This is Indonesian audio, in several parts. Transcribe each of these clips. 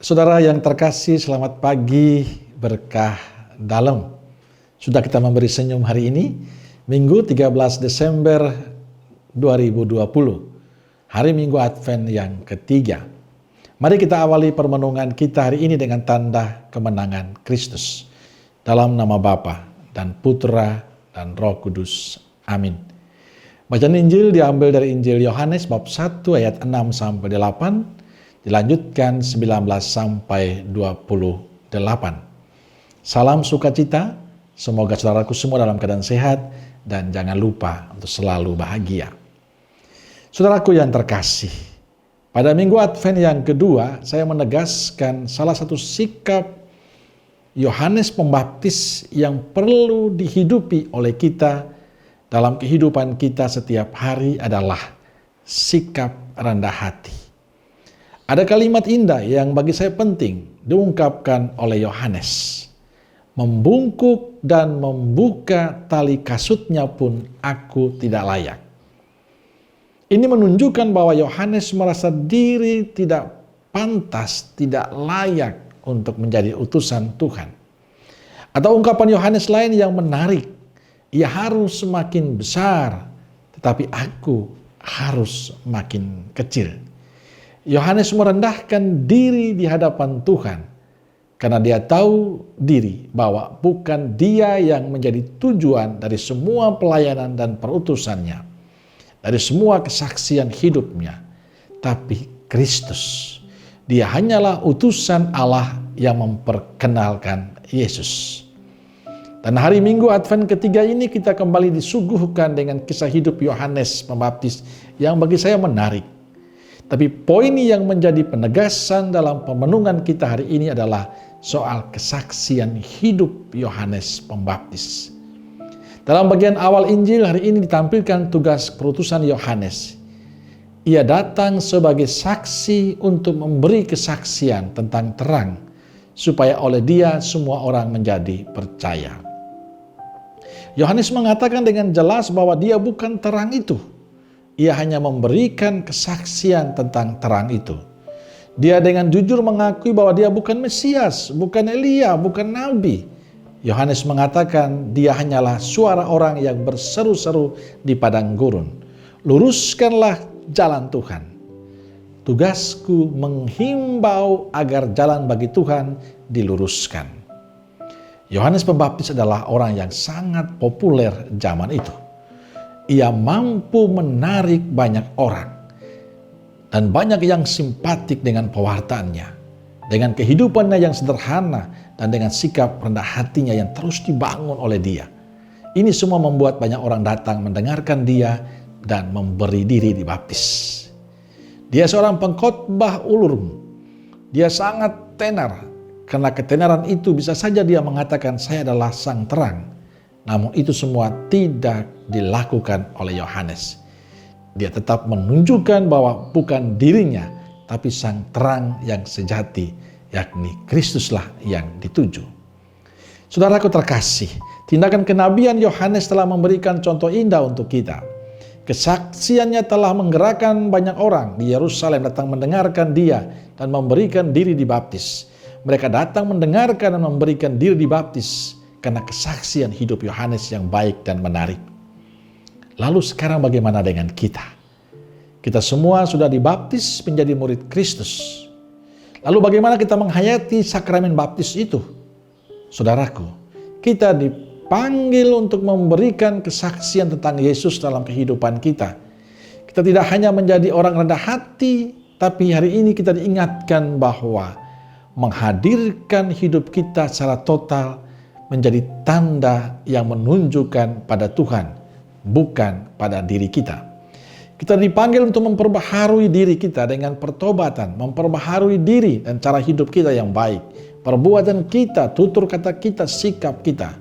Saudara yang terkasih, selamat pagi, berkah dalam. Sudah kita memberi senyum hari ini, Minggu 13 Desember 2020, hari Minggu Advent yang ketiga. Mari kita awali permenungan kita hari ini dengan tanda kemenangan Kristus. Dalam nama Bapa dan Putra dan Roh Kudus. Amin. Bacaan Injil diambil dari Injil Yohanes bab 1 ayat 6-8. Dilanjutkan 19 sampai 28. Salam sukacita, semoga saudaraku semua dalam keadaan sehat dan jangan lupa untuk selalu bahagia. Saudaraku yang terkasih, pada Minggu Advent yang kedua saya menegaskan salah satu sikap Yohanes Pembaptis yang perlu dihidupi oleh kita dalam kehidupan kita setiap hari adalah sikap rendah hati. Ada kalimat indah yang bagi saya penting diungkapkan oleh Yohanes. Membungkuk dan membuka tali kasutnya pun aku tidak layak. Ini menunjukkan bahwa Yohanes merasa diri tidak pantas, tidak layak untuk menjadi utusan Tuhan. Atau ungkapan Yohanes lain yang menarik, ia harus semakin besar, tetapi aku harus makin kecil. Yohanes merendahkan diri di hadapan Tuhan karena dia tahu diri bahwa bukan dia yang menjadi tujuan dari semua pelayanan dan perutusannya, dari semua kesaksian hidupnya, tapi Kristus. Dia hanyalah utusan Allah yang memperkenalkan Yesus. Dan hari Minggu Advent ketiga ini kita kembali disuguhkan dengan kisah hidup Yohanes Pembaptis yang bagi saya menarik. Tapi poin yang menjadi penegasan dalam pemenungan kita hari ini adalah soal kesaksian hidup Yohanes Pembaptis. Dalam bagian awal Injil hari ini ditampilkan tugas perutusan Yohanes. Ia datang sebagai saksi untuk memberi kesaksian tentang terang, supaya oleh dia semua orang menjadi percaya. Yohanes mengatakan dengan jelas bahwa dia bukan terang itu. Ia hanya memberikan kesaksian tentang terang itu. Dia dengan jujur mengakui bahwa dia bukan Mesias, bukan Elia, bukan Nabi. Yohanes mengatakan dia hanyalah suara orang yang berseru-seru di padang gurun. Luruskanlah jalan Tuhan. Tugasku menghimbau agar jalan bagi Tuhan diluruskan. Yohanes Pembaptis adalah orang yang sangat populer zaman itu. Ia mampu menarik banyak orang. Dan banyak yang simpatik dengan pewartaannya. Dengan kehidupannya yang sederhana dan dengan sikap rendah hatinya yang terus dibangun oleh dia. Ini semua membuat banyak orang datang mendengarkan dia dan memberi diri dibaptis. Dia seorang pengkhotbah ulurm. Dia sangat tenar. Karena ketenaran itu bisa saja dia mengatakan saya adalah sang terang. Namun itu semua tidak dilakukan oleh Yohanes. Dia tetap menunjukkan bahwa bukan dirinya, tapi sang terang yang sejati, yakni Kristuslah yang dituju. Saudaraku terkasih, tindakan kenabian Yohanes telah memberikan contoh indah untuk kita. Kesaksiannya telah menggerakkan banyak orang di Yerusalem datang mendengarkan dia dan memberikan diri dibaptis. Mereka datang mendengarkan dan memberikan diri dibaptis karena kesaksian hidup Yohanes yang baik dan menarik. Lalu sekarang bagaimana dengan kita? Kita semua sudah dibaptis menjadi murid Kristus. Lalu bagaimana kita menghayati sakramen baptis itu? Saudaraku, kita dipanggil untuk memberikan kesaksian tentang Yesus dalam kehidupan kita. Kita tidak hanya menjadi orang rendah hati, tapi hari ini kita diingatkan bahwa menghadirkan hidup kita secara total menjadi tanda yang menunjukkan pada Tuhan, bukan pada diri kita. Kita dipanggil untuk memperbaharui diri kita dengan pertobatan, memperbaharui diri dan cara hidup kita yang baik, perbuatan kita, tutur kata kita, sikap kita.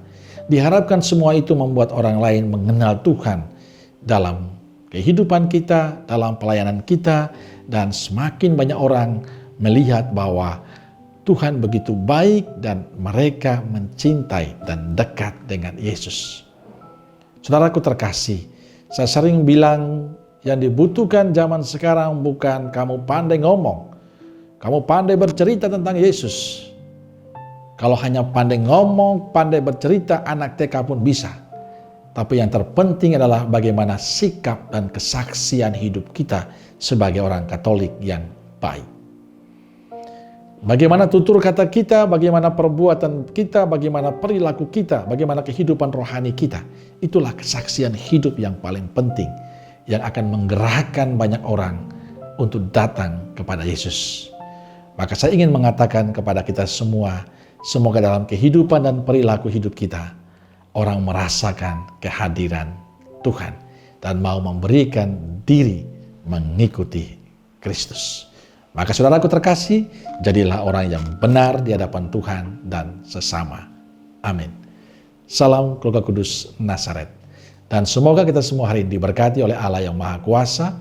Diharapkan semua itu membuat orang lain mengenal Tuhan dalam kehidupan kita, dalam pelayanan kita, dan semakin banyak orang melihat bahwa Tuhan begitu baik dan mereka mencintai dan dekat dengan Yesus. Saudaraku terkasih, saya sering bilang yang dibutuhkan zaman sekarang bukan kamu pandai ngomong, kamu pandai bercerita tentang Yesus. Kalau hanya pandai ngomong, pandai bercerita, anak TK pun bisa. Tapi yang terpenting adalah bagaimana sikap dan kesaksian hidup kita sebagai orang Katolik yang baik. Bagaimana tutur kata kita, bagaimana perbuatan kita, bagaimana perilaku kita, bagaimana kehidupan rohani kita. Itulah kesaksian hidup yang paling penting, yang akan menggerakkan banyak orang untuk datang kepada Yesus. Maka saya ingin mengatakan kepada kita semua, semoga dalam kehidupan dan perilaku hidup kita, orang merasakan kehadiran Tuhan dan mau memberikan diri mengikuti Kristus. Maka saudaraku terkasih, jadilah orang yang benar di hadapan Tuhan dan sesama. Amin. Salam Keluarga Kudus Nazaret. Dan semoga kita semua hari ini diberkati oleh Allah yang Maha Kuasa,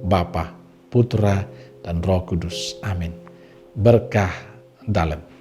Bapa, Putra, dan Roh Kudus. Amin. Berkah dalam.